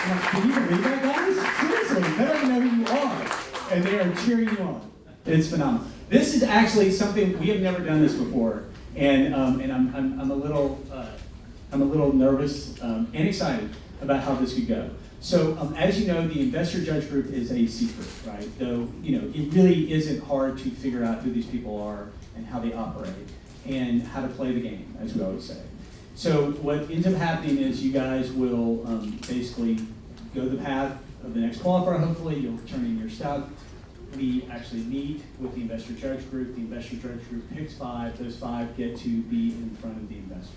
I'm like, can you believe that, guys? Seriously, they don't even know who you are. And they are cheering you on. It's phenomenal. This is actually something, we have never done this before. And I'm a little nervous and excited about how this could go. So as you know, the Investor Judge Group is a secret, right? Though, it really isn't hard to figure out who these people are and how they operate and how to play the game, as we always say. So what ends up happening is you guys will basically go the path of the next qualifier, hopefully. You'll turn in your stuff. We actually meet with the Investor Judge Group. The Investor Judge Group picks 5. Those 5 get to be in front of the investors.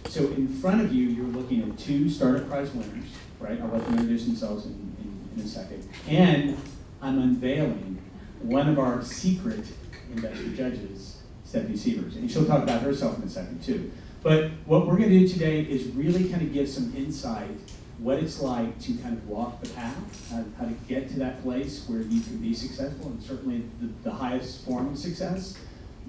So in front of you, you're looking at 2 startup prize winners, right? I'll let them introduce themselves in a second. And I'm unveiling one of our secret investor judges, Stephanie Sievers. And she'll talk about herself in a second too. But what we're going to do today is really kind of give some insight what it's like to kind of walk the path, how to get to that place where you can be successful, and certainly the highest form of success.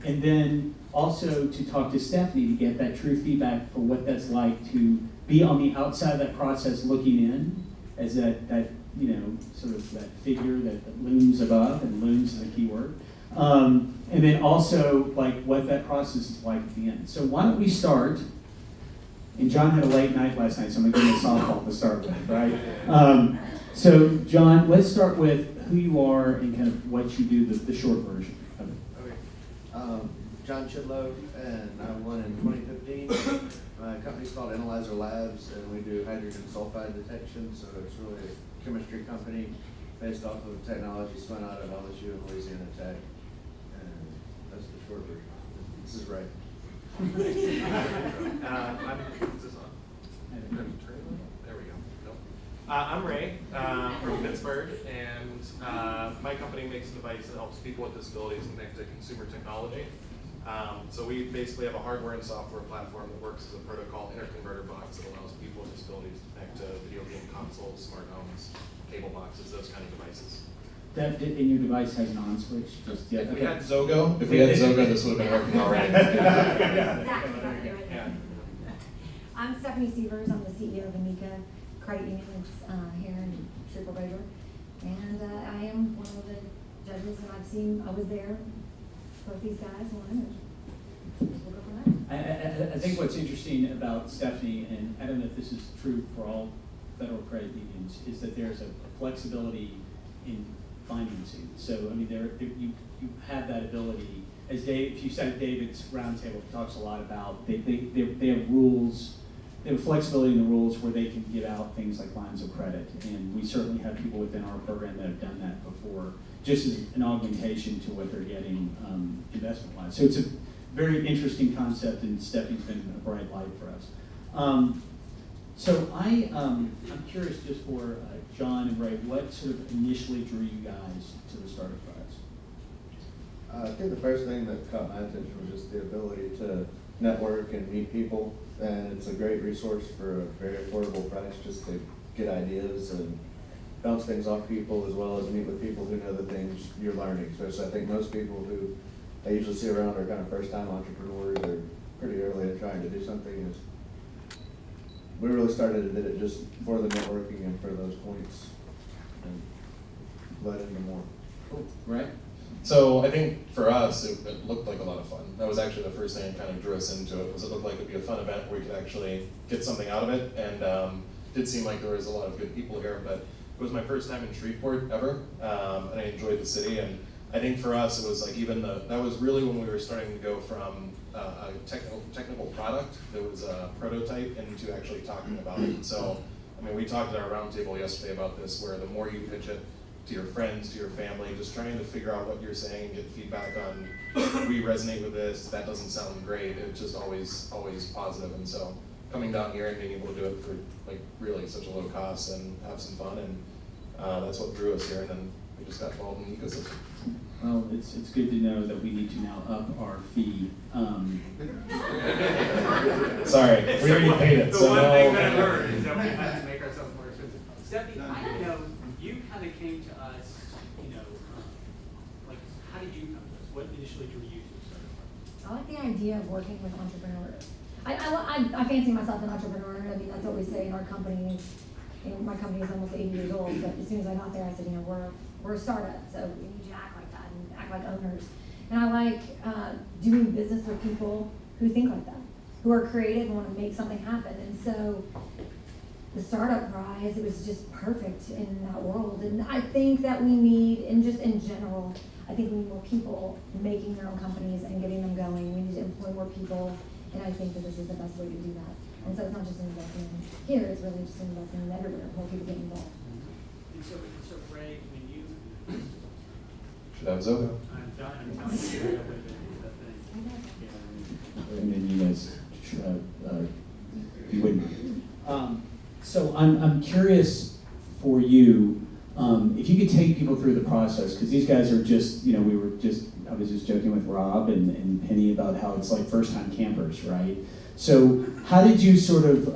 And then also to talk to Stephanie to get that true feedback for what that's like to be on the outside of that process looking in as that sort of that figure that looms above, and looms is a key word. And then also like what that process is like at the end. So why don't we start? And John had a late night last night, so I'm going to give him a softball to start with, right? So John, let's start with who you are and kind of what you do, the short version of it. Okay. John Chidlow, and I won in 2015. My company's called Analyzer Labs, and we do hydrogen sulfide detection, so it's really a chemistry company based off of technology spun out of LSU and Louisiana Tech. And that's the short version. This is right. Is this on? There we go. Nope. I'm Ray from Pittsburgh, and my company makes a device that helps people with disabilities connect to consumer technology. So we basically have a hardware and software platform that works as a protocol interconverter box that allows people with disabilities to connect to video game consoles, smart homes, cable boxes, those kind of devices. That in your device has an on switch. Just If we had Zogo, this would have been working already. Exactly. Yeah. I'm Stephanie Sievers. I'm the CEO of Anika Credit Union here in Shreveport River. And I am one of the judges, and I was there, both these guys won, and we'll go from there. I think what's interesting about Stephanie, and I don't know if this is true for all federal credit unions, is that there's a flexibility in financing. So I mean, you have that ability. As Dave, if you sat at David's roundtable, he talks a lot about they have rules. They have flexibility in the rules where they can give out things like lines of credit, and we certainly have people within our program that have done that before, just as an augmentation to what they're getting investment-wise. So it's a very interesting concept, and Stephanie's been a bright light for us. So I'm curious, just for John and Ray, what sort of initially drew you guys to the Startup Prize? I think the first thing that caught my attention was just the ability to network and meet people, and it's a great resource for a very affordable price just to get ideas and bounce things off people, as well as meet with people who know the things you're learning. So I think most people who I usually see around are kind of first-time entrepreneurs or pretty early in trying to do something. We really started and did it just for the networking and for those points, and led into more. Cool, right? So I think for us, it looked like a lot of fun. That was actually the first thing that kind of drew us into it, was it looked like it'd be a fun event where we could actually get something out of it, and did seem like there was a lot of good people here, but it was my first time in Shreveport ever, and I enjoyed the city, and I think for us, it was like that was really when we were starting to go from a technical product that was a prototype into actually talking about it. So, I mean, we talked at our roundtable yesterday about this, where the more you pitch it to your friends, to your family, just trying to figure out what you're saying and get feedback on, we resonate with this, that doesn't sound great, it's just always positive. And so coming down here and being able to do it for like really such a low cost and have some fun, and that's what drew us here, and then we just got involved in the ecosystem. Well, it's good to know that we need to now up our fee. Sorry, we already paid it, The so one no. thing that I've heard is that we have to make ourselves more expensive. Stephanie, you kind of came to us, like, how did you come to us? What initially drew you to Startup Prize? I like the idea of working with entrepreneurs. I fancy myself an entrepreneur. I mean, that's what we say in our company is, you know, my company is almost 80 years old, but as soon as I got there, I said, you know, we're a startup, so we need you to act like that and act like owners. And I like doing business with people who think like that, who are creative and want to make something happen. And so the startup prize, it was just perfect in that world. And I think that we need, and just in general, I think we need more people making their own companies and getting them going. We need to employ more people, and I think that this is the best way to do that. And so it's not just an investment here, it's really just an investment in everywhere, more people get involved. And so Ray, when you, Should have Zoga. I'm telling you, Ray, with the thing. And then you guys, you wouldn't. So I'm curious for you, if you could take people through the process, because these guys are just, you know, I was just joking with Rob and Penny about how it's like first-time campers, right? So how did you sort of,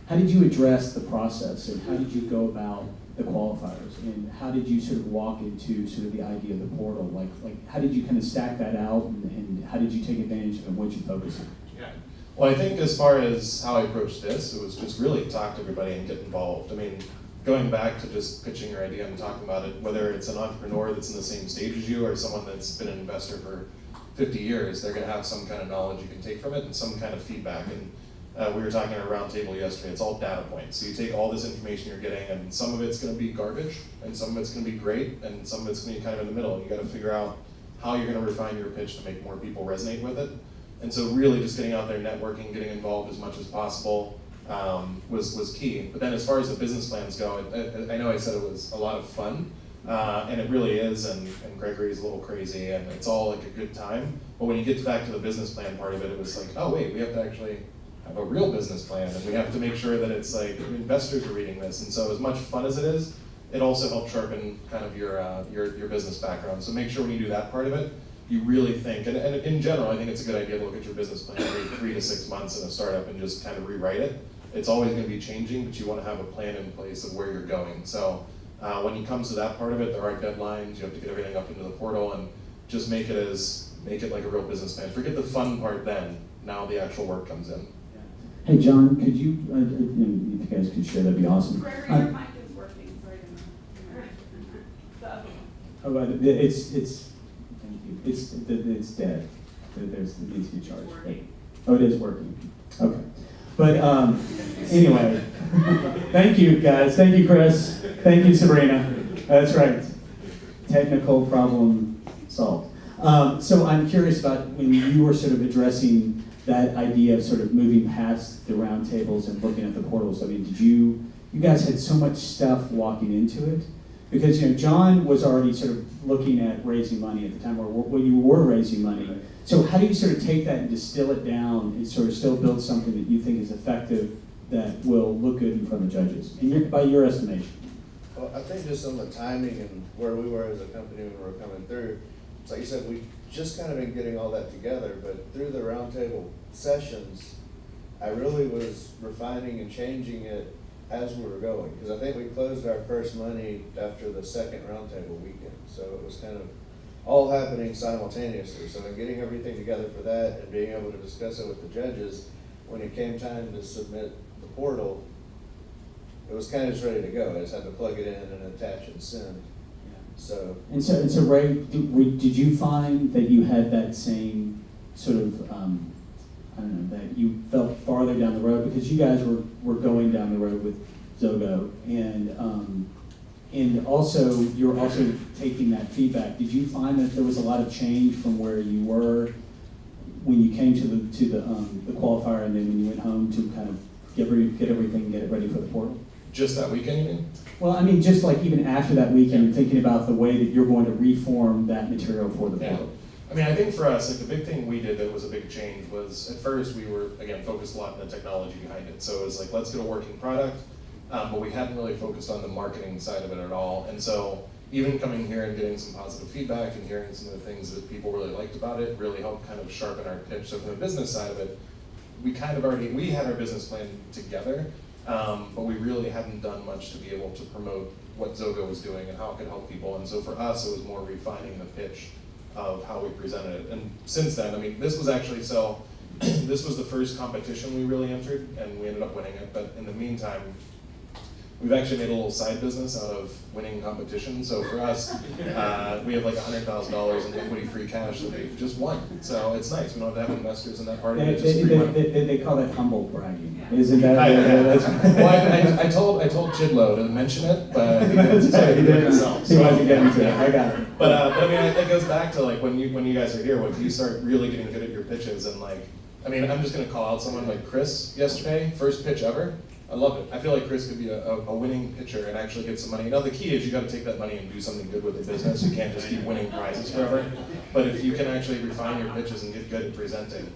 how did you address the process, and how did you go about the qualifiers, and how did you sort of walk into sort of the idea of the portal? Like how did you kind of stack that out, and how did you take advantage of it? What did you focus on? Yeah. Well, I think as far as how I approached this, it was just really talk to everybody and get involved. I mean, going back to just pitching your idea and talking about it, whether it's an entrepreneur that's in the same stage as you or someone that's been an investor for 50 years, they're gonna have some kind of knowledge you can take from it and some kind of feedback. And we were talking at a round table yesterday, it's all data points. So you take all this information you're getting, and some of it's gonna be garbage, and some of it's gonna be great, and some of it's gonna be kind of in the middle. And you gotta figure out how you're gonna refine your pitch to make more people resonate with it. And so really just getting out there, networking, getting involved as much as possible was key. But then as far as the business plans go, I know I said it was a lot of fun, and it really is, and Gregory's a little crazy, and it's all like a good time. But when you get back to the business plan part of it, it was like, oh wait, we have to actually have a real business plan, and we have to make sure that it's like investors are reading this. And so as much fun as it is, it also helps sharpen kind of your business background. So make sure when you do that part of it, you really think, and in general, I think it's a good idea to look at your business plan every 3 to 6 months in a startup and just kind of rewrite it. It's always going to be changing, but you want to have a plan in place of where you're going. So when it comes to that part of it, there are deadlines. You have to get everything up into the portal and just make it like a real business plan. Forget the fun part then. Now the actual work comes in. Hey John, could you, if you guys could share, that'd be awesome. Gregory, your mic is working, sorry to Oh, it's dead. It needs to be charged. Oh, it is working. Okay. But anyway, thank you guys. Thank you, Chris. Thank you, Sabrina. That's right. Technical problem solved. So I'm curious about when you were sort of addressing that idea of sort of moving past the roundtables and looking at the portals. I mean, you guys had so much stuff walking into it? Because, you know, John was already sort of looking at raising money at the time, or when you were raising money. So how do you sort of take that and distill it down and sort of still build something that you think is effective that will look good in front of judges, by your estimation? Well, I think just on the timing and where we were as a company when we were coming through, it's like you said, we just kind of been getting all that together, but through the roundtable sessions, I really was refining and changing it as we were going, because I think we closed our first money after the second roundtable weekend, so it was kind of all happening simultaneously. So in getting everything together for that and being able to discuss it with the judges, when it came time to submit the portal, it was kind of just ready to go. I just had to plug it in and attach and send. So Ray, did you find that you had that same sort of I don't know, that you felt farther down the road, because you guys were going down the road with Zogo, and also you're also taking that feedback. Did you find that there was a lot of change from where you were when you came to the qualifier, and then when you went home to kind of get it ready for the portal? Just that weekend, you mean? Well, I mean, just like even after that weekend, thinking about the way that you're going to reform that material for the portal. I mean, I think for us, like the big thing we did that was a big change was, at first we were, again, focused a lot on the technology behind it. So it was like, let's get a working product, but we hadn't really focused on the marketing side of it at all. And so even coming here and getting some positive feedback and hearing some of the things that people really liked about it really helped kind of sharpen our pitch. So from the business side of it, we had our business plan together, but we really hadn't done much to be able to promote what Zogo was doing and how it could help people. And so for us, it was more refining the pitch of how we presented it. And since then, I mean, this was actually, so this was the first competition we really entered, and we ended up winning it. But in the meantime, we've actually made a little side business out of winning competitions. So for us, we have like $100,000 in equity-free cash that we've just won. So it's nice. We don't have to have investors in that part of it. It's just free money. They call that humble bragging. Isn't that? Well, I told Chidlow to mention it, but I think that's Sorry, he didn't. himself. He wasn't getting to it. I got it. But I mean, it goes back to like when you guys are here, when you start really getting good at your pitches, and like, I mean, I'm just gonna call out someone like Chris yesterday, first pitch ever. I loved it. I feel like Chris could be a winning pitcher and actually get some money. You know, the key is you got to take that money and do something good with the business. You can't just keep winning prizes forever. But if you can actually refine your pitches and get good at presenting,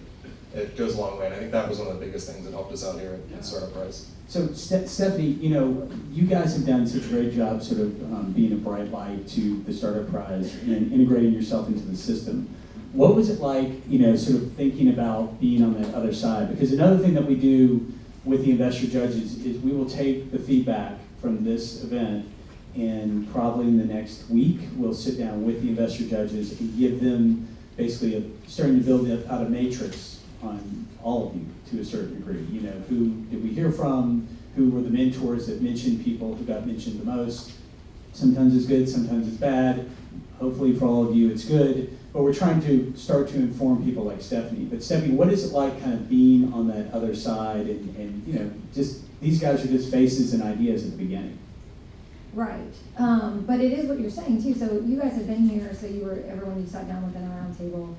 it goes a long way. And I think that was one of the biggest things that helped us out here at Startup Prize. So Stephanie, you know, you guys have done such a great job sort of being a bright light to the Startup Prize and integrating yourself into the system. What was it like, you know, sort of thinking about being on that other side? Because another thing that we do with the investor judges is we will take the feedback from this event, and probably in the next week we'll sit down with the investor judges and give them basically starting to build out a matrix on all of you to a certain degree. You know, who did we hear from? Who were the mentors that mentioned people? Who got mentioned the most? Sometimes it's good, sometimes it's bad. Hopefully for all of you it's good. But we're trying to start to inform people like Stephanie. But Stephanie, what is it like kind of being on that other side and you know, just these guys are just faces and ideas at the beginning? Right, but it is what you're saying too. So you guys have been here, so everyone you sat down with in a round table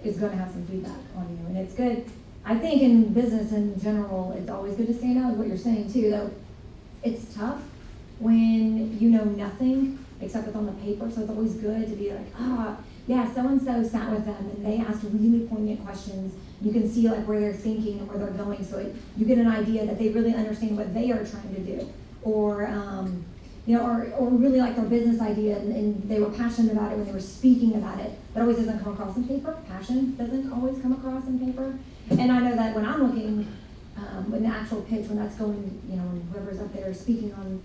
is going to have some feedback on you, and it's good. I think in business in general, it's always good to stand out with what you're saying too, though. It's tough when you know nothing except what's on the paper, so it's always good to be like, yeah, so-and-so sat with them and they asked really poignant questions. You can see like where they're thinking and where they're going, so you get an idea that they really understand what they are trying to do. Or, you know, or really like their business idea and they were passionate about it when they were speaking about it. That always doesn't come across in paper. Passion doesn't always come across in paper. And I know that when I'm looking, when the actual pitch, when that's going, you know, when whoever's up there speaking on,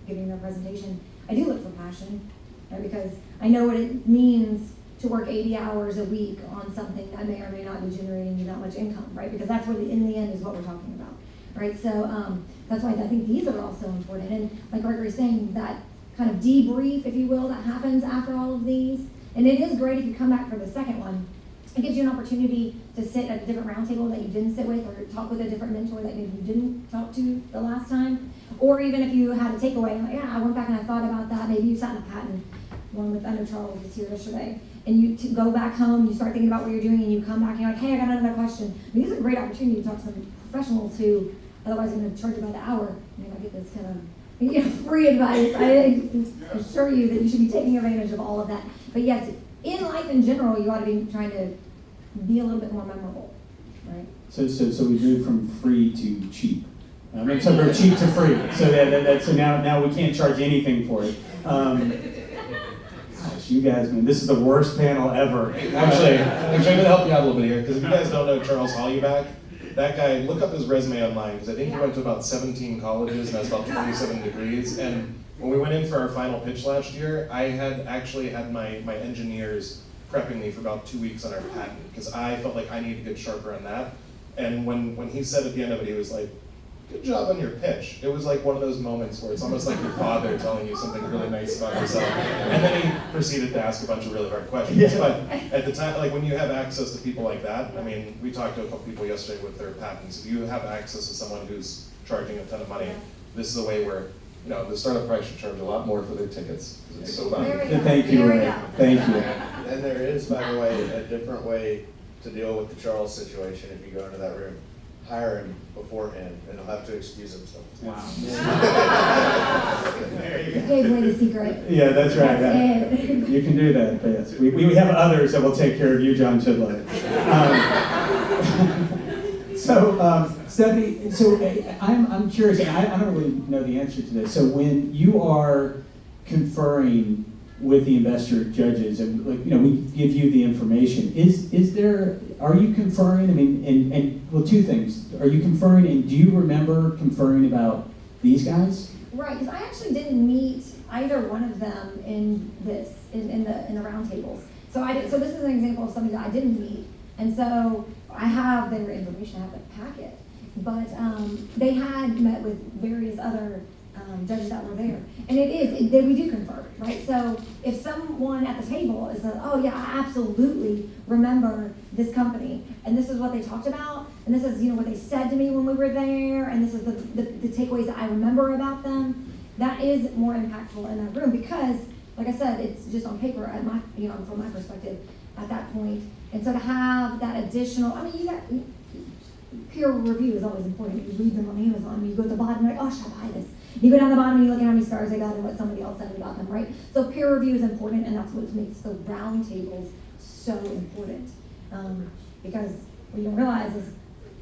giving their presentation, I do look for passion, right? Because I know what it means to work 80 hours a week on something that may or may not be generating you that much income, right? Because that's what, in the end, is what we're talking about, right? So that's why I think these are also important. And like Gregory's saying, that kind of debrief, if you will, that happens after all of these. And it is great if you come back for the second one. It gives you an opportunity to sit at a different roundtable that you didn't sit with, or talk with a different mentor that maybe you didn't talk to the last time. Or even if you had a takeaway, like, yeah, I went back and I thought about that. Maybe you sat in a patent, one with, I know Charles was here yesterday, and you go back home, you start thinking about what you're doing, and you come back and you're like, hey, I got another question. I mean, these are a great opportunity to talk to some professionals who otherwise are going to charge you by the hour. I mean, I get this kind of free advice. I assure you that you should be taking advantage of all of that. But yes, in life in general, you ought to be trying to be a little bit more memorable, right? So we moved from free to cheap. So we're cheap to free. So now we can't charge anything for it. Gosh, you guys, man, this is the worst panel ever. Actually, I'm going to help you out a little bit here, because if you guys don't know Charles Hollyback, that guy, look up his resume online, because I think he went to about 17 colleges and has about 27 degrees. And when we went in for our final pitch last year, I had actually had my engineers prepping me for about 2 weeks on our patent, because I felt like I needed to get sharper on that. And when he said at the end of it, he was like, good job on your pitch. It was like one of those moments where it's almost like your father telling you something really nice about yourself. And then he proceeded to ask a bunch of really hard questions. Yeah. But at the time, like when you have access to people like that, I mean, we talked to a couple people yesterday with their patents. If you have access to someone who's charging a ton of money, this is a way where, you know, the startup price should charge a lot more for their tickets, because it's so valuable. Thank you, Ray. Thank you. And there is, by the way, a different way to deal with the Charles situation if you go into that room. Hire him beforehand, and he'll have to excuse himself. Wow. You gave away the secret. Yeah, that's right. That's it. You can do that. But yes, we have others that will take care of you, John Chidlow. Stephanie, so I'm curious, and I don't really know the answer to this. So when you are conferring with the investor judges, and like, you know, we give you the information. Are you conferring? I mean, and well, two things. Are you conferring, and do you remember conferring about these guys? Right, because I actually didn't meet either one of them in the roundtables. So this is an example of somebody that I didn't meet, and so I have their information, I have the packet, but they had met with various other judges that were there. And we do confer, right? So if someone at the table is like, oh yeah, I absolutely remember this company, and this is what they talked about, and this is, what they said to me when we were there, and this is the takeaways that I remember about them, that is more impactful in that room, because, like I said, it's just on paper at my, from my perspective at that point. And so to have that additional, peer review is always important. You read them on Amazon, and you go to the bottom, and you're like, oh, should I buy this? You go down the bottom and you look at how many stars they got and what somebody else said about them, right? So peer review is important, and that's what makes the round tables so important. Because what you don't realize is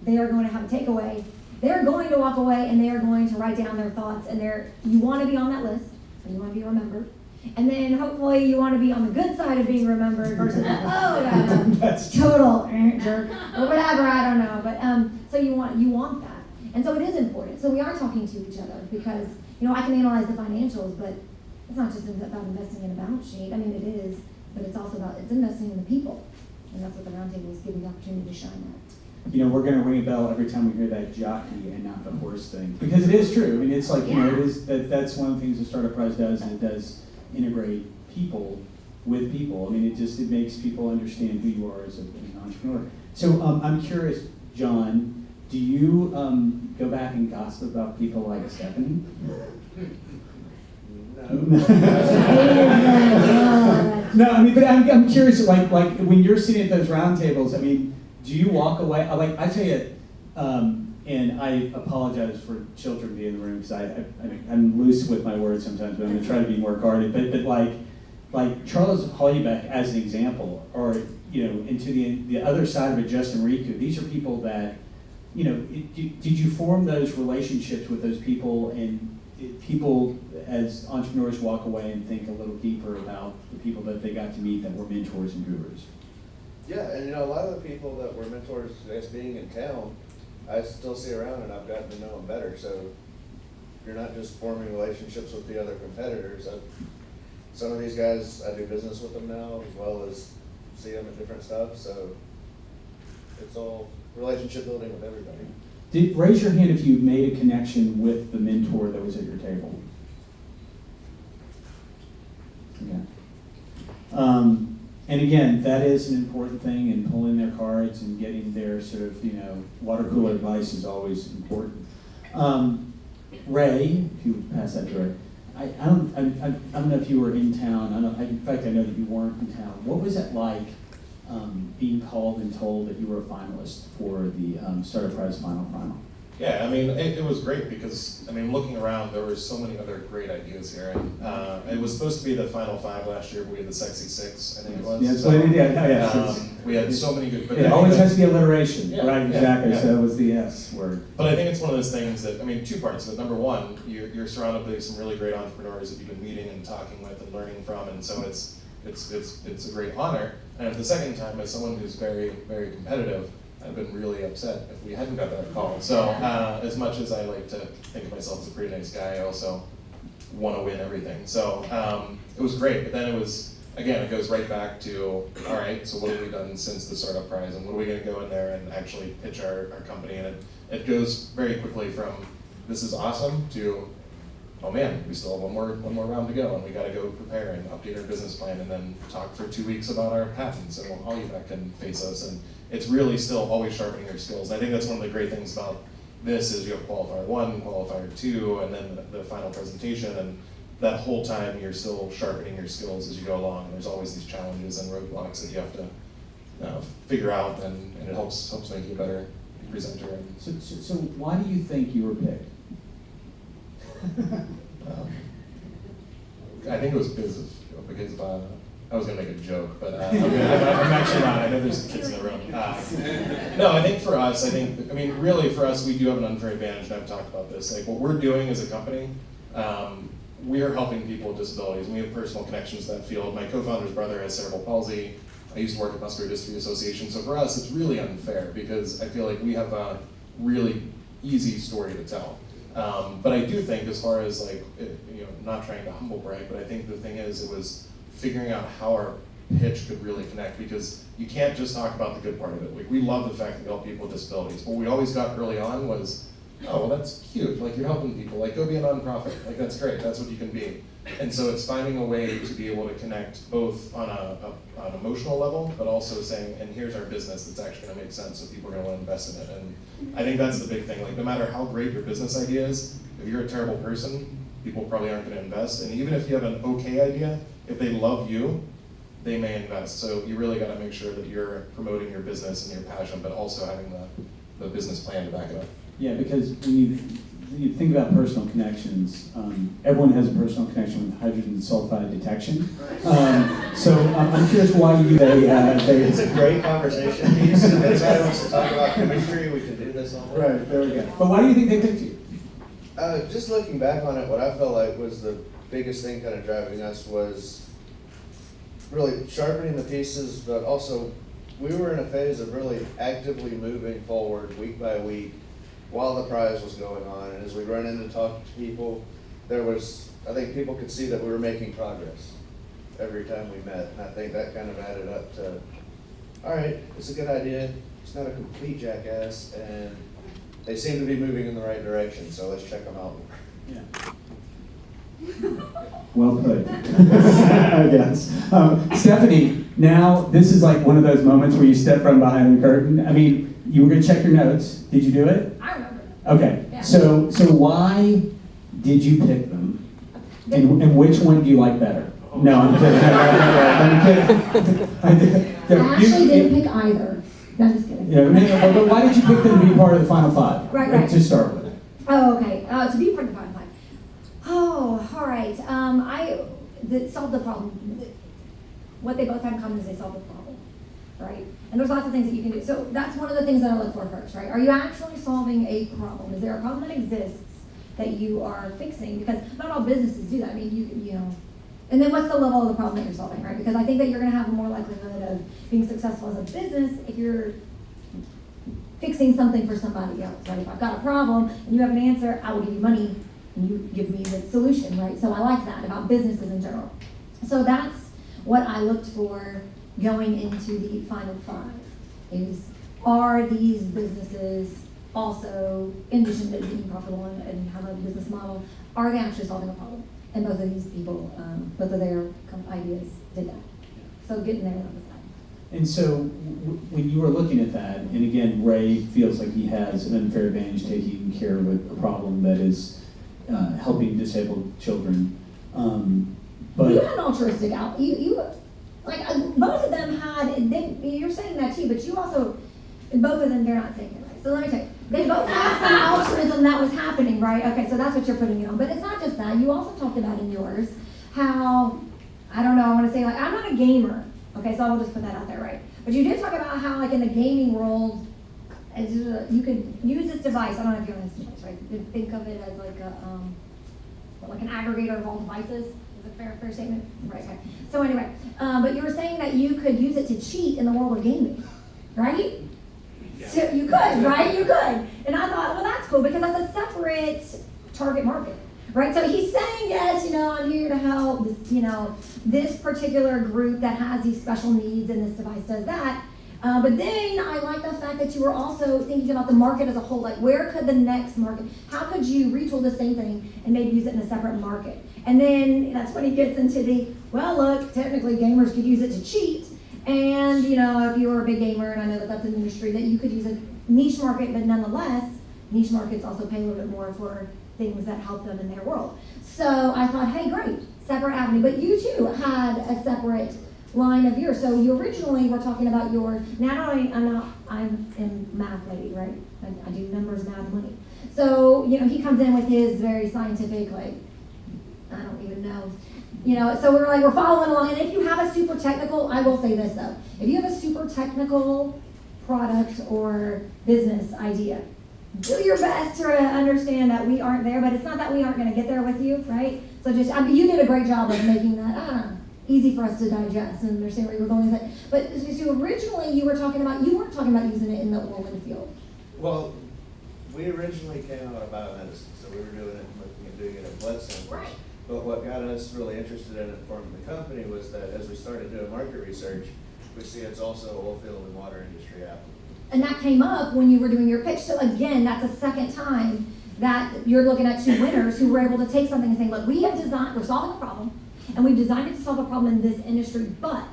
they are going to have a takeaway. They're going to walk away and they are going to write down their thoughts, and you want to be on that list, and you want to be remembered. And then hopefully you want to be on the good side of being remembered versus, That's total jerk or whatever, I don't know. But so you want that. And so it is important. So we are talking to each other because, I can analyze the financials, but it's not just about investing in a balance sheet. I mean, it is, but it's also about, it's investing in the people. And that's what the roundtable is giving the opportunity to shine at. We're going to ring a bell every time we hear that jockey and not the horse thing. Because it is true. I mean, it's like, it is, that's one of the things the Startup Prize does, and it does integrate people with people. I mean, it makes people understand who you are as an entrepreneur. So I'm curious, John, do you go back and gossip about people like Stephanie? No, I mean, but I'm curious, like when you're sitting at those roundtables, I mean, do you walk away? I tell you, and I apologize for children being in the room because I'm loose with my words sometimes, but I'm gonna try to be more guarded. But like Charles Hollybeck as an example, or and to the other side of it, Justin Riku. These are people that, did you form those relationships with those people, and people as entrepreneurs walk away and think a little deeper about the people that they got to meet that were mentors and gurus? Yeah, and a lot of the people that were mentors as being in town, I still see around, and I've gotten to know them better. So you're not just forming relationships with the other competitors. Some of these guys, I do business with them now, as well as see them at different stuff. So it's all relationship building with everybody. Raise your hand if you made a connection with the mentor that was at your table. Okay. And again, that is an important thing, and pulling their cards and getting their sort of, water cooler advice is always important. Ray, if you would pass that to Ray. I don't know if you were in town. In fact, I know that you weren't in town. What was it like being called and told that you were a finalist for the Startup Prize final? Yeah, I mean, it was great because, looking around, there were so many other great ideas here. And it was supposed to be the final 5 last year, but we had the Sexy 6, I think it was. Yeah, that's what it is. We had so many good. But it always has to be alliteration, yeah, right? Exactly. Yeah. So it was the S word. But I think it's one of those things that, 2 parts of it. Number one, you're surrounded by some really great entrepreneurs that you've been meeting and talking with and learning from, and so it's a great honor. And at the second time, as someone who's very, very competitive, I've been really upset if we hadn't got that call. So as much as I like to think of myself as a pretty nice guy, I also want to win everything. So it was great, but then it goes right back to, all right, so what have we done since the Startup Prize, and what are we going to go in there and actually pitch our company? And it goes very quickly from, this is awesome, to, oh man, we still have one more round to go, and we got to go prepare and update our business plan, and then talk for 2 weeks about our patents, and we'll call you back and face us. And it's really still always sharpening your skills. And I think that's one of the great things about this is you have qualifier 1, qualifier 2, and then the final presentation, and that whole time you're still sharpening your skills as you go along. And there's always these challenges and roadblocks that you have to figure out, and it helps make you a better presenter. So why do you think you were picked? I think it was because I was going to make a joke, but I'm actually not. I know there's kids in the room. No, I think for us, really for us, we do have an unfair advantage, and I've talked about this. Like what we're doing as a company, we are helping people with disabilities, and we have personal connections to that field. My co-founder's brother has cerebral palsy. I used to work at Muscular Dystrophy Association, so for us, it's really unfair because I feel like we have a really easy story to tell. But I do think, as far as not trying to humble brag, but I think the thing is, it was figuring out how our pitch could really connect, because you can't just talk about the good part of it. Like, we love the fact that we help people with disabilities. What we always got early on was, oh, well, that's cute, like, you're helping people, like, go be a nonprofit, like, that's great, that's what you can be. And so it's finding a way to be able to connect both on an emotional level, but also saying, and here's our business that's actually gonna make sense, so people are gonna wanna invest in it. And I think that's the big thing, like, no matter how great your business idea is, if you're a terrible person, people probably aren't gonna invest. And even if you have an okay idea, if they love you, they may invest. So you really gotta make sure that you're promoting your business and your passion, but also having the business plan to back it up. Yeah, because when you think about personal connections, everyone has a personal connection with hydrogen sulfide detection. So I'm curious why you It's a great conversation piece. If anybody wants to talk about chemistry, we can do this all day. Right, there we go. But why do you think they picked you? Just looking back on it, what I felt like was the biggest thing kind of driving us was really sharpening the pieces, but also we were in a phase of really actively moving forward week by week while the prize was going on. And as we run in to talk to people, I think people could see that we were making progress every time we met. And I think that kind of added up to, all right, it's a good idea. It's not a complete jackass, and they seem to be moving in the right direction, so let's check them out more. Yeah. Well put. I guess. Stephanie, now this is like one of those moments where you step from behind the curtain. I mean, you were going to check your notes. Did you do it? I remember. Okay. Yeah. So why did you pick them? And which one do you like better? No, I'm kidding. I'm kidding. I actually didn't pick either. No, I'm just kidding. Yeah, but why did you pick them to be part of the Final Five? Right. To start with. Oh, okay. To be part of the Final Five. Oh, all right. Solved the problem. What they both have in common is they solved the problem, right? And there's lots of things that you can do. So that's one of the things that I look for first, right? Are you actually solving a problem? Is there a problem that exists that you are fixing? Because not all businesses do that. I mean, you know. And then what's the level of the problem that you're solving, right? Because I think that you're going to have more likelihood of being successful as a business if you're fixing something for somebody else, right? If I've got a problem and you have an answer, I will give you money and you give me the solution, right? So I like that about businesses in general. So that's what I looked for going into the Final Five. Are these businesses also, in addition to being profitable and have a business model, are they actually solving a problem? And both of these people, both of their ideas did that. So getting there on the side. And so when you were looking at that, and again, Ray feels like he has an unfair advantage taking care of a problem that is helping disabled children. But you had an altruistic out. You like both of them had. You're saying that too, but you also, both of them, they're not saying it right. So let me tell you, they both had some altruism that was happening, right? Okay, so that's what you're putting it on. But it's not just that. You also talked about in yours how, I don't know, I want to say like, I'm not a gamer. Okay, so I'll just put that out there, right? But you did talk about how like in the gaming world, you could use this device. I don't know if you're on this device, right? You could think of it as like an aggregator of all devices. Is it a fair statement? Right, okay. So anyway, but you were saying that you could use it to cheat in the world of gaming, right? Yeah. So you could, right? You could. And I thought, well, that's cool because that's a separate target market, right? So he's saying, yes, I'm here to help this, this particular group that has these special needs and this device does that. But then I like the fact that you were also thinking about the market as a whole, like where could the next market, how could you retool the same thing and maybe use it in a separate market? And then that's when he gets into the, well, look, technically gamers could use it to cheat. And, if you were a big gamer, and I know that that's an industry, that you could use a niche market, but nonetheless, niche markets also pay a little bit more for things that help them in their world. So I thought, hey, great, separate avenue. But you too had a separate line of yours. So you originally were talking about your, I'm a math lady, right? I do numbers, math, money. So, he comes in with his very scientific, like, I don't even know. So we're following along. And if you have a super technical, I will say this though, if you have a super technical product or business idea, do your best to understand that we aren't there, but it's not that we aren't going to get there with you, right? So you did a great job of making that, easy for us to digest and understand where you were going with it. But so originally you weren't talking about using it in the Orland field. Well, we originally came out of biomedicine, so we were doing it and looking at doing it at blood samples. Right. But what got us really interested in it forming the company was that as we started doing market research, we see it's also oil field and water industry applicable. And that came up when you were doing your pitch. So again, that's a second time that you're looking at two winners who were able to take something and say, look, we're solving a problem, and we've designed it to solve a problem in this industry, but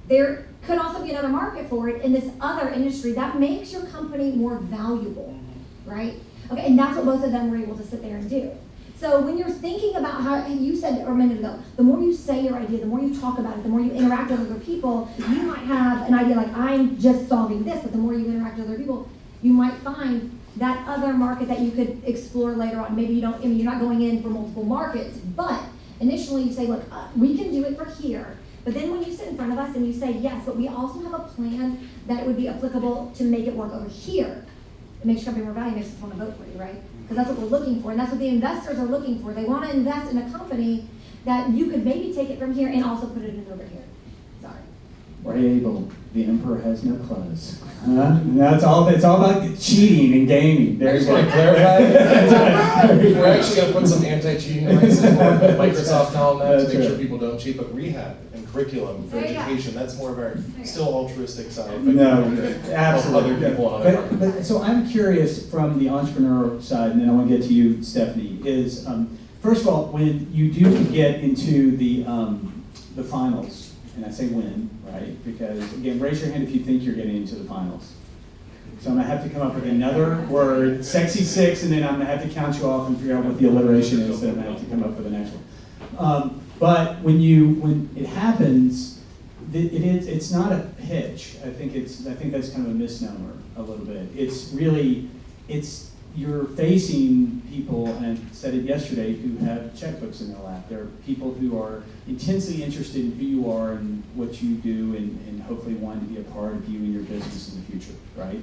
there could also be another market for it in this other industry that makes your company more valuable, right? Okay, and that's what both of them were able to sit there and do. So when you're thinking about how, and you said a minute ago, the more you say your idea, the more you talk about it, the more you interact with other people, you might have an idea like, I'm just solving this, but the more you interact with other people, you might find that other market that you could explore later on. Maybe you don't, I mean, you're not going in for multiple markets, but initially you say, look, we can do it for here. But then when you sit in front of us and you say, yes, but we also have a plan that it would be applicable to make it work over here, it makes your company more valuable, makes us want to vote for you, right? Because that's what we're looking for, and that's what the investors are looking for. They want to invest in a company that you could maybe take it from here and also put it in over here. Sorry. Right, Abel, the emperor has no clothes. That's all. It's all about cheating and gaming. I There's just want to clarify, we're actually going to put some anti-cheating rights in Microsoft now and that to That's make sure right. people don't cheat, but rehab and curriculum for There you go. education, that's more of our you still altruistic side. But No, help absolutely. other people on other But so I'm curious from the entrepreneur side, and then I want to get to you, Stephanie. Is first of all, when you do get into the finals, and I say win, right? Because again, raise your hand if you think you're getting into the finals. So I'm gonna have to come up with another word, sexy six, and then I'm gonna have to count you off and figure out what the alliteration is. Then I'm gonna have to come up with the next one. But when it happens, it's not a pitch. I think that's kind of a misnomer a little bit. It's really you're facing people, and I said it yesterday, who have checkbooks in their lap. There are people who are intensely interested in who you are and what you do, and hopefully want to be a part of you and your business in the future, right?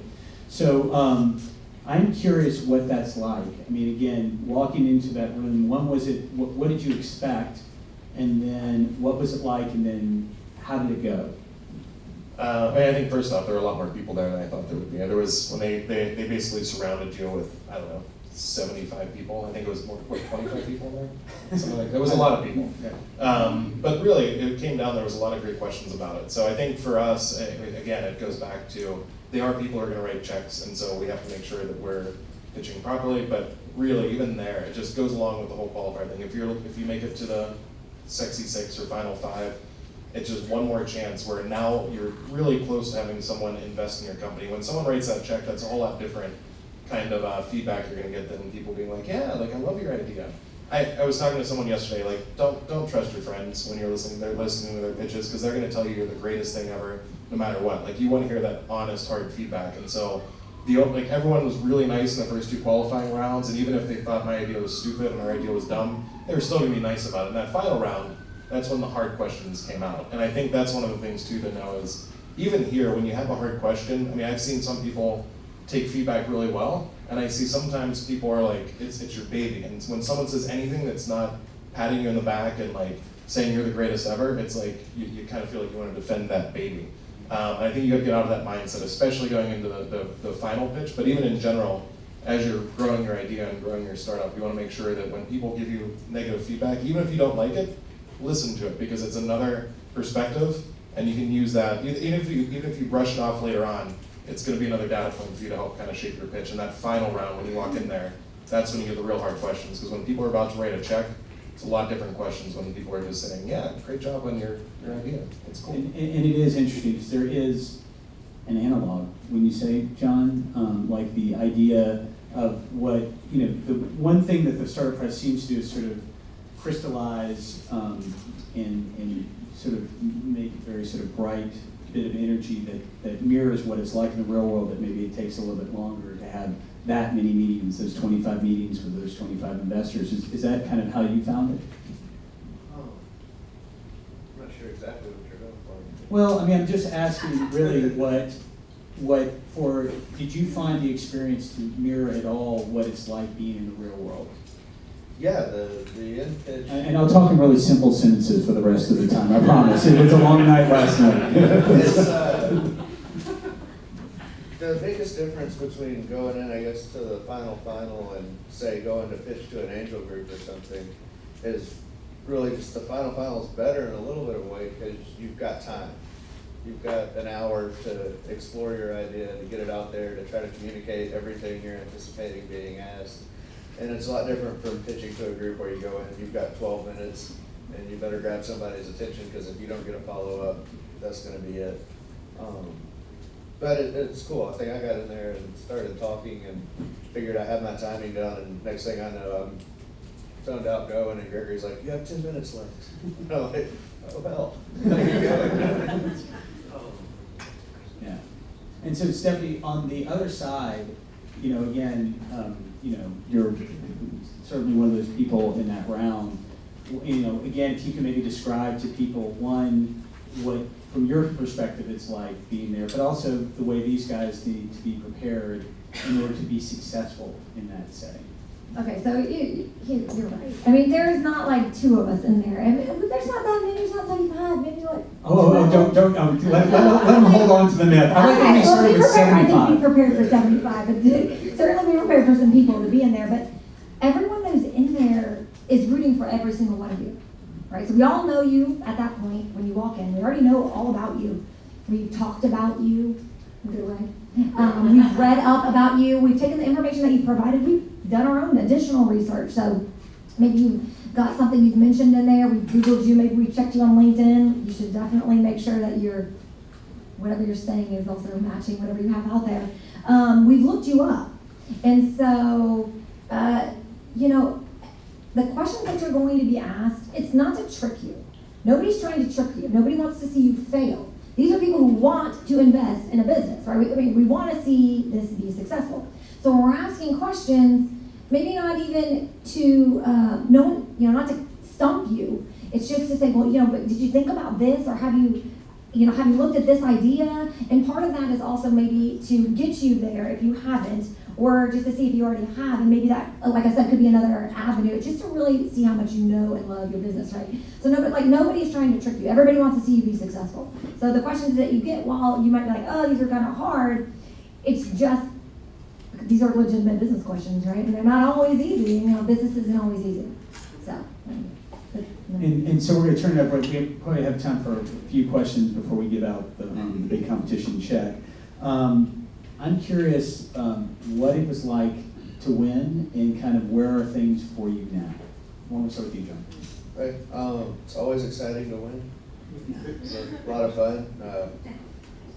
So I'm curious what that's like. I mean, again, walking into that room, what did you expect? And then what was it like? And then how did it go? I think first off, there were a lot more people there than I thought there would be. There was, when they basically surrounded you with, I don't know, 75 people. I think it was more like 25 people in there. Something like that. There was a lot of people. But really, it came down, there was a lot of great questions about it. So I think for us, again, it goes back to, they are people who are gonna write checks, and so we have to make sure that we're pitching properly, but really, even there, it just goes along with the whole qualifier thing. If you make it to the sexy six or final five, it's just one more chance where now you're really close to having someone invest in your company. When someone writes that check, that's a whole lot different kind of feedback you're gonna get than people being like, yeah, like I love your idea. I was talking to someone yesterday, like don't trust your friends when they're listening to their pitches, because they're gonna tell you you're the greatest thing ever, no matter what. Like you wanna hear that honest, hard feedback. And so everyone was really nice in the first two qualifying rounds, and even if they thought my idea was stupid and our idea was dumb, they were still gonna be nice about it. In that final round, that's when the hard questions came out. And I think that's one of the things too to know is, even here, when you have a hard question, I mean, I've seen some people take feedback really well, and I see sometimes people are like, it's your baby. And when someone says anything that's not patting you in the back and like saying you're the greatest ever, it's like, you kind of feel like you want to defend that baby. And I think you have to get out of that mindset, especially going into the final pitch, but even in general, as you're growing your idea and growing your startup, you want to make sure that when people give you negative feedback, even if you don't like it, listen to it, because it's another perspective, and you can use that, even if you brush it off later on, it's going to be another data point for you to help kind of shape your pitch. And that final round, when you walk in there, that's when you get the real hard questions, because when people are about to write a check, it's a lot different questions when people are just saying, yeah, great job on your idea, it's cool. And it is interesting, because there is an analog, when you say, John, like the idea of what, the one thing that the Startup Press seems to do is sort of crystallize and sort of make a very sort of bright bit of energy that mirrors what it's like in the real world, that maybe it takes a little bit longer to have that many meetings, those 25 meetings with those 25 investors. Is that kind of how you found it? Oh, I'm not sure exactly what you're going for. Well, I mean, I'm just asking really did you find the experience to mirror at all what it's like being in the real world? Yeah, the end pitch. And I'll talk in really simple sentences for the rest of the time, I promise. It was a long night last night. It's, the biggest difference between going in, I guess, to the final and, say, going to pitch to an angel group or something is really just the final is better in a little bit of a way, because you've got time. you've got an hour to explore your idea, to get it out there, to try to communicate everything you're anticipating being asked. And it's a lot different from pitching to a group where you go in, you've got 12 minutes, and you better grab somebody's attention, because if you don't get a follow-up, that's gonna be it. But it's cool. I think I got in there and started talking and figured I had my timing down, and next thing I know, I'm toned out going, and Gregory's like, "You have 10 minutes left." I'm like, "Oh, hell." Yeah. And so Stephanie, on the other side, you know, again, you know, you're certainly one of those people in that round. You know, again, if you can maybe describe to people, one, what, from your perspective, it's like being there, but also the way these guys need to be prepared in order to be successful in that setting. Okay, so you're right. I mean, there's not like two of us in there. I mean, there's not that many, there's not 75, maybe like. Don't, let them hold on to the myth. I like that you started with I think 75. be prepared for 75, but certainly be prepared for some people to be in there, but everyone that's in there is rooting for every single one of you, right? So we all know you at that point when you walk in. We already know all about you. We've talked about you, in a good way. We've read up about you. We've taken the information that you've provided. We've done our own additional research. So maybe you've got something you've mentioned in there. We've Googled you. Maybe we've checked you on LinkedIn. You should definitely make sure that whatever you're saying is also matching whatever you have out there. We've looked you up. And so, you know, the questions that you're going to be asked, it's not to trick you. Nobody's trying to trick you. Nobody wants to see you fail. These are people who want to invest in a business, right? We want to see this be successful. So when we're asking questions, maybe not even to, not to stump you. It's just to say, well, you know, but did you think about this, or have you looked at this idea? And part of that is also maybe to get you there if you haven't, or just to see if you already have, and maybe that, like I said, could be another avenue, just to really see how much you know and love your business, right? So nobody's trying to trick you. Everybody wants to see you be successful. So the questions that you get, while you might be like, oh, these are kind of hard, it's just, these are legitimate business questions, right? And they're not always easy. You know, business isn't always easy. So. And so we're going to turn it over. We probably have time for a few questions before we give out the big competition check. I'm curious what it was like to win, and kind of where are things for you now? Why don't we start with you, John? Right. It's always exciting to win. It's a lot of fun.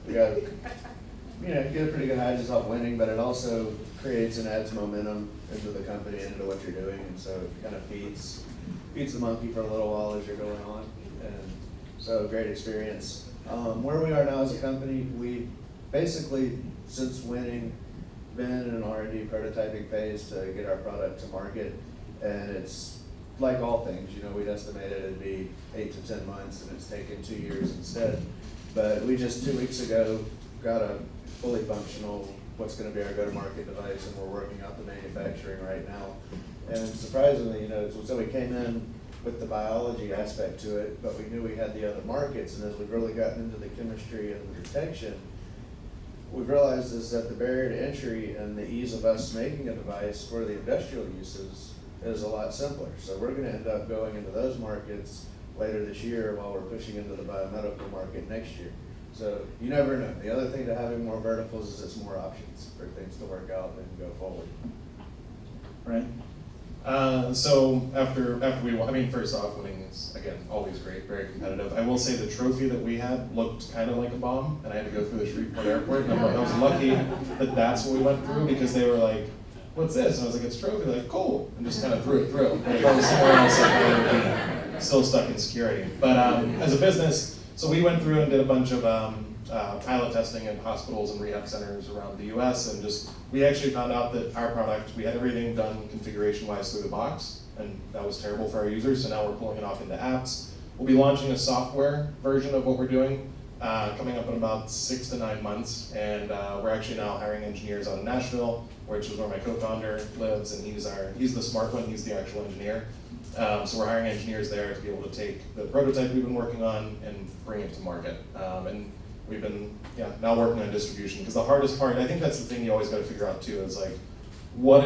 We got, get a pretty good high just off winning, but it also creates and adds momentum into the company and into what you're doing, and so it kind of feeds the monkey for a little while as you're going on, and so great experience. Where we are now as a company, we basically, since winning, been in an R&D prototyping phase to get our product to market, and it's like all things, we'd estimated it'd be 8 to 10 months, and it's taken 2 years instead. But we just 2 weeks ago got a fully functional, what's going to be our go-to-market device, and we're working out the manufacturing right now. And surprisingly, so we came in with the biology aspect to it, but we knew we had the other markets, and as we've really gotten into the chemistry and the detection, we've realized is that the barrier to entry and the ease of us making a device for the industrial uses is a lot simpler. So we're going to end up going into those markets later this year while we're pushing into the biomedical market next year. So you never know. The other thing to having more verticals is it's more options for things to work out and go forward. Right. So after we won, first off, winning is, again, always great, very competitive. I will say the trophy that we had looked kind of like a bomb, and I had to go through the Shreveport airport, and I was lucky that that's what we went through, because they were like, what's this? And I was like, it's a trophy. They're like, cool, and just kind of threw it through. And if I was somewhere else, I would be still stuck in security. But as a business, so we went through and did a bunch of pilot testing in hospitals and rehab centers around the US, and we actually found out that our product, we had everything done configuration-wise through the box, and that was terrible for our users, so now we're pulling it off into apps. We'll be launching a software version of what we're doing coming up in about 6 to 9 months, and we're actually now hiring engineers out of Nashville, which is where my co-founder lives, and he's the smart one, he's the actual engineer. So we're hiring engineers there to be able to take the prototype we've been working on and bring it to market. And we've been now working on distribution, because the hardest part, I think that's the thing you always got to figure out too, is like, what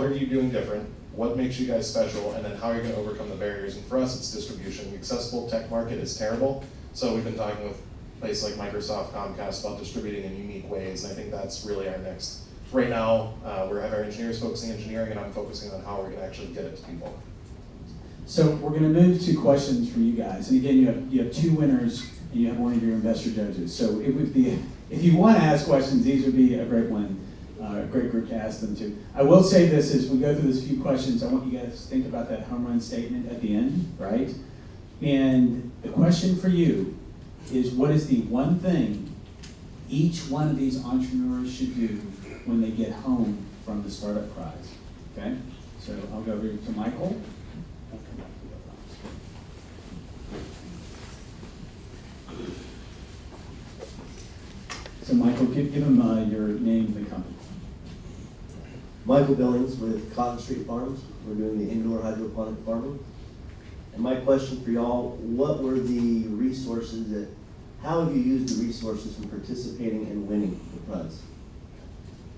are you doing different? What makes you guys special? And then how are you going to overcome the barriers? And for us, it's distribution. The accessible tech market is terrible. So we've been talking with places like Microsoft, Comcast about distributing in unique ways, and I think that's really our next. Right now, we have our engineers focusing on engineering, and I'm focusing on how we're going to actually get it to people. So we're going to move to questions for you guys. And again, you have two winners, and you have one of your investor judges. So it would be, if you want to ask questions, these would be a great one, a great group to ask them to. I will say this as we go through this few questions, I want you guys to think about that home run statement at the end, right? And the question for you is, what is the one thing each one of these entrepreneurs should do when they get home from the startup prize? Okay? So I'll go over to Michael. So Michael, give him your name and the company. Michael Billings with Cotton Street Farms. We're doing the indoor hydroponic farming. And my question for y'all, what were the resources how have you used the resources in participating and winning the prize?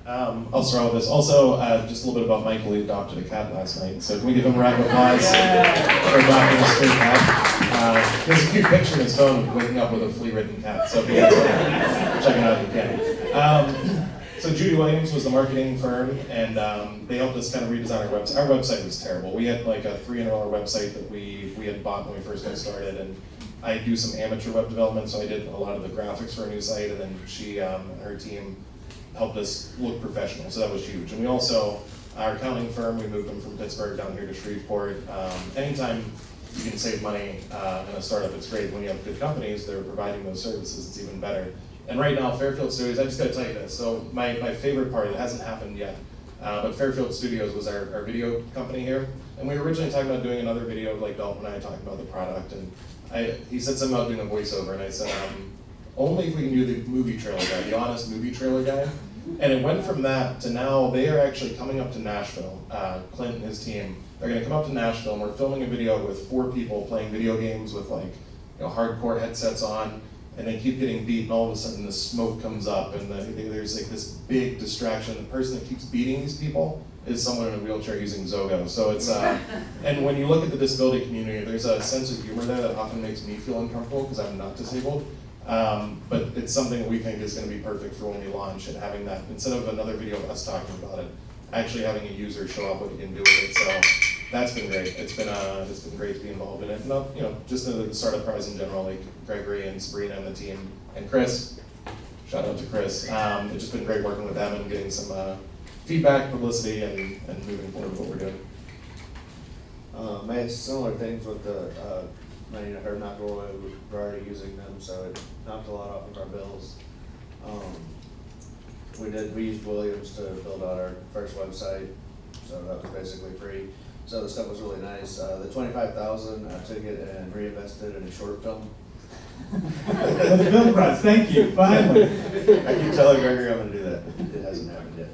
I'll start with this. Also, just a little bit about Michael. He adopted a cat last night. So can we give him a round of applause for adopting a stray cat? There's a cute picture in his phone of waking up with a flea-ridden cat. So if you guys want to check it out, you can. So Judy Williams was the marketing firm, and they helped us kind of redesign our website. Our website was terrible. We had like a $300 website that we had bought when we first got started, and I do some amateur web development, so I did a lot of the graphics for a new site, and then she and her team helped us look professional, so that was huge. And we also, our accounting firm, we moved them from Pittsburgh down here to Shreveport. Anytime you can save money in a startup, it's great. When you have good companies that are providing those services, it's even better. And right now, Fairfield Studios, I just gotta tell you this. So my favorite part, it hasn't happened yet, but Fairfield Studios was our video company here. And we were originally talking about doing another video, like Dalton and I talking about the product. And he said something about doing a voiceover, and I said, only if we can do the movie trailer guy, the honest movie trailer guy. And it went from that to now they are actually coming up to Nashville. Clint and his team, they're gonna come up to Nashville, and we're filming a video with 4 people playing video games with like, hardcore headsets on, and they keep getting beat, and all of a sudden the smoke comes up, and there's like this big distraction. The person that keeps beating these people is someone in a wheelchair using Zogo. So it's, and when you look at the disability community, there's a sense of humor there that often makes me feel uncomfortable because I'm not disabled. But it's something that we think is going to be perfect for when we launch, and having that, instead of another video of us talking about it, actually having a user show up what you can do with it. So that's been great. It's been great to be involved in it. And, just the startup prize in general, like Gregory and Sabrina and the team, and Chris. Shout out to Chris. It's just been great working with them and getting some feedback, publicity, and moving forward with what we're doing. I had similar things with the her McElroy, we're already using them, so it knocked a lot off of our bills. We used Williams to build out our first website, so that was basically free. So the stuff was really nice. The $25,000, I took it and reinvested in a short film. With the film prize, thank you, finally. I keep telling Gregory I'm gonna do that. It hasn't happened yet.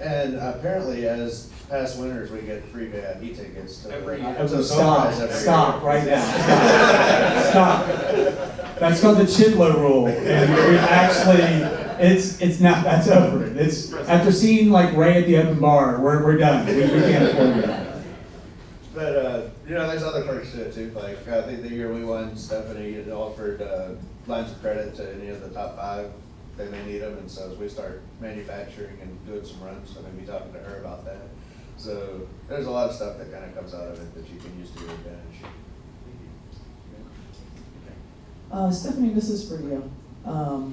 And apparently as past winners, we get free VIP tickets to Every the year. to the Stop, film prize every stop year. right now. Stop. That's called the Chidlow rule, and we actually, it's not, that's over. It's, after seeing like Ray at the open bar, we're done. We can't afford it. But there's other perks to it too. Like I think the year we won, Stephanie had offered lines of credit to any of the top 5. They may need them, and so as we start manufacturing and doing some runs, I'm going to be talking to her about that. So there's a lot of stuff that kind of comes out of it that you can use to your advantage. Stephanie, this is for you.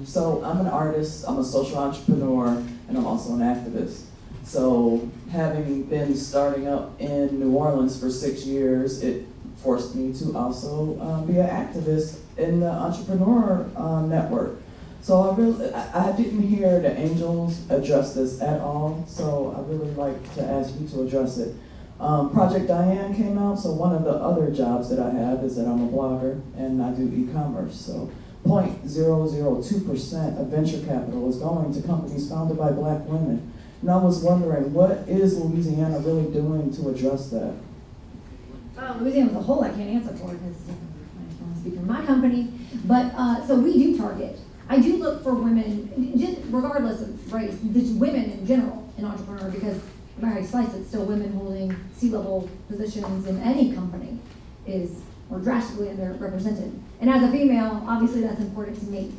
So I'm an artist, I'm a social entrepreneur, and I'm also an activist. So having been starting up in New Orleans for 6 years, it forced me to also be an activist in the entrepreneur network. So I didn't hear the Angels address this at all, so I really like to ask you to address it. Project Diane came out, so one of the other jobs that I have is that I'm a blogger and I do e-commerce. So 0.002% of venture capital is going to companies founded by Black women. And I was wondering, what is Louisiana really doing to address that? Louisiana as a whole, I can't answer for because I don't speak for my company. But so we do target. I do look for women, just regardless of race, just women in general in entrepreneur, because no matter how you slice it, still women holding C-level positions in any company is we're drastically underrepresented. And as a female, obviously that's important to me.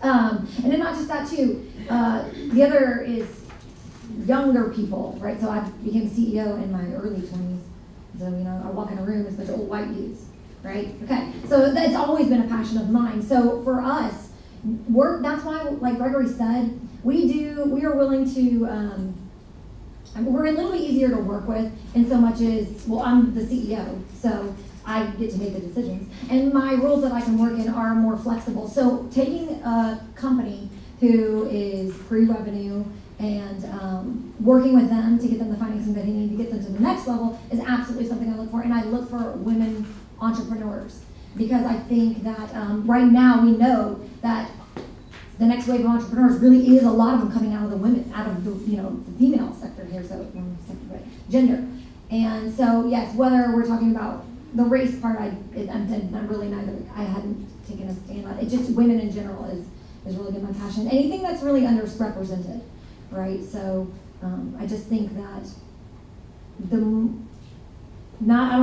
And then not just that too, the other is younger people, right? So I became CEO in my early 20s. So, you know, I walk in a room, it's a bunch of old white dudes, right? Okay, so that's always been a passion of mine. So for us, that's why, like Gregory said, we are willing to, we're a little bit easier to work with in so much as, well, I'm the CEO, so I get to make the decisions. And my roles that I can work in are more flexible. So taking a company who is pre-revenue and working with them to get them the financing that they need to get them to the next level is absolutely something I look for. And I look for women entrepreneurs because I think that right now we know that the next wave of entrepreneurs really is a lot of them coming out of the women, out of the the female sector here, so gender. And so yes, whether we're talking about the race part, I'm really neither. I hadn't taken a stand on it. It's just women in general is really been my passion. Anything that's really underrepresented, right? So I just think that I don't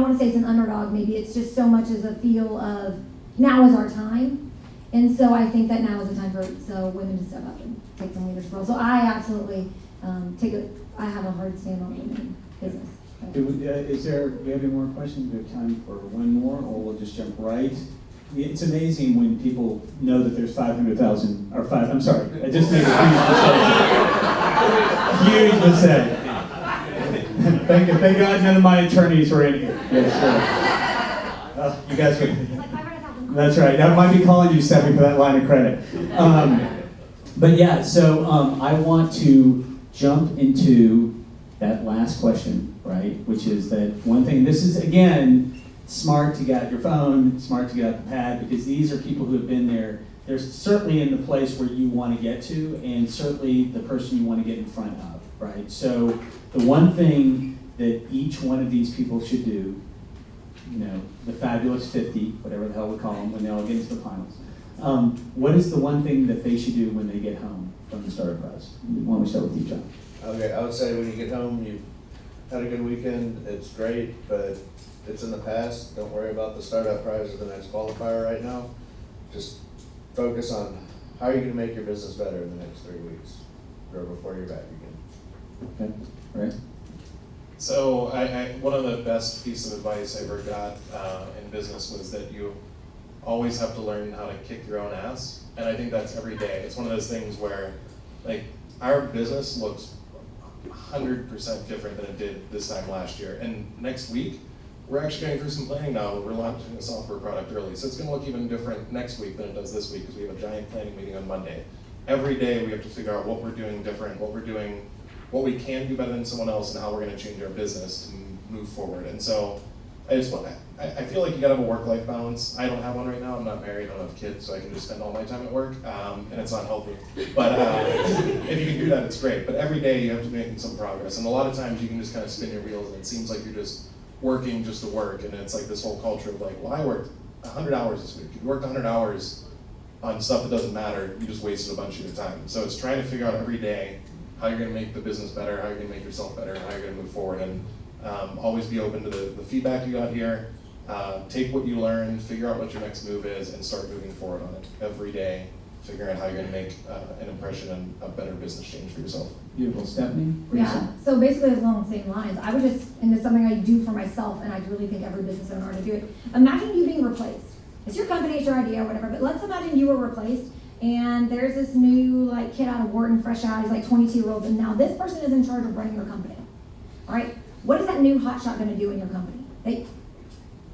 want to say it's an underdog. Maybe it's just so much as a feel of now is our time. And so I think that now is the time for women to step up and take some leadership roles. So I absolutely I have a hard stand on women in business. Do we have any more questions? Do we have time for one more, or we'll just jump right? It's amazing when people know that there's 500,000, or I'm sorry, I just made a huge mistake. Thank God none of my attorneys were in here. Yes, you guys were. That's right. I might be calling you, Stephanie, for that line of credit. But yeah, so I want to jump into that last question, right? Which is that one thing, this is, again, smart to get out your phone, smart to get out the pad, because these are people who have been there. They're certainly in the place where you want to get to, and certainly the person you want to get in front of, right? So the one thing that each one of these people should do, the fabulous 50, whatever the hell we call them, when they all get into the finals. What is the one thing that they should do when they get home from the startup prize? Why don't we start with you, John? Okay, I would say when you get home, you've had a good weekend, it's great, but it's in the past. Don't worry about the startup prize or the next qualifier right now. Just focus on how are you gonna make your business better in the next 3 weeks or before you're back again. Okay, right. So one of the best pieces of advice I ever got in business was that you always have to learn how to kick your own ass. And I think that's every day. It's one of those things where, like, our business looks 100% different than it did this time last year. And next week, we're actually going through some planning now. We're launching a software product early. So it's going to look even different next week than it does this week because we have a giant planning meeting on Monday. Every day we have to figure out what we're doing different, what we can do better than someone else, and how we're going to change our business to move forward. And so I feel like you got to have a work-life balance. I don't have one right now. I'm not married. I don't have kids, so I can just spend all my time at work, and it's not healthy. But if you can do that, it's great. But every day you have to be making some progress. And a lot of times you can just kind of spin your wheels, and it seems like you're just working just to work. And it's like this whole culture of like, well, I worked 100 hours this week. If you worked 100 hours on stuff that doesn't matter, you just wasted a bunch of your time. So it's trying to figure out every day how you're going to make the business better, how you're going to make yourself better, and how you're going to move forward. And always be open to the feedback you got here. Take what you learned, figure out what your next move is, and start moving forward on it every day, figuring out how you're going to make an impression and a better business change for yourself. Beautiful. Stephanie? Yeah, so basically along the same lines, I would just, and it's something I do for myself, and I really think every business owner ought to do it. Imagine you being replaced. It's your company, it's your idea, whatever, but let's imagine you were replaced, and there's this new kid out of Wharton, fresh out, he's like 22 years old, and now this person is in charge of running your company, all right? What is that new hotshot going to do in your company?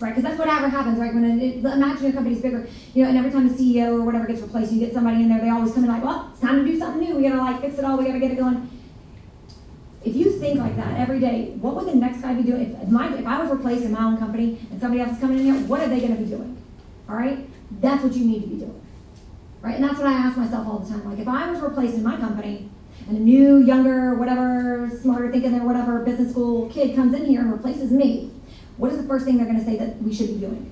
Right, because that's whatever happens, right? Imagine your company's bigger, and every time the CEO or whatever gets replaced, you get somebody in there, they always come in like, well, it's time to do something new. We got to fix it all. We got to get it going. If you think like that every day, what would the next guy be doing? If I was replaced in my own company and somebody else is coming in here, what are they going to be doing? All right, that's what you need to be doing, right? And that's what I ask myself all the time. Like, if I was replaced in my company, and a new, younger, whatever, smarter thinking than whatever business school kid comes in here and replaces me, what is the first thing they're going to say that we should be doing?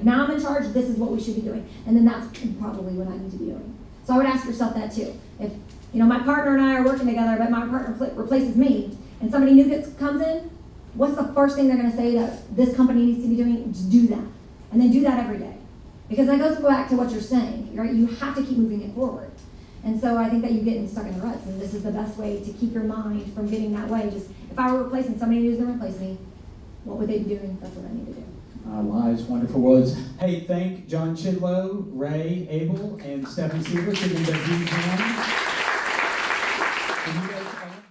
Now I'm in charge, this is what we should be doing. And then that's probably what I need to be doing. So I would ask yourself that too. If my partner and I are working together, but my partner replaces me, and somebody new comes in, what's the first thing they're going to say that this company needs to be doing? To do that. And then do that every day. Because that goes back to what you're saying, right? You have to keep moving it forward. And so I think that you get stuck in the ruts, and this is the best way to keep your mind from getting that way. Just, if I were replacing somebody who's gonna replace me, what would they be doing? That's what I need to do. Wise, wonderful words. Hey, thank John Chidlow, Ray Abel, and Stephanie Seaver for giving us a huge hand. And you guys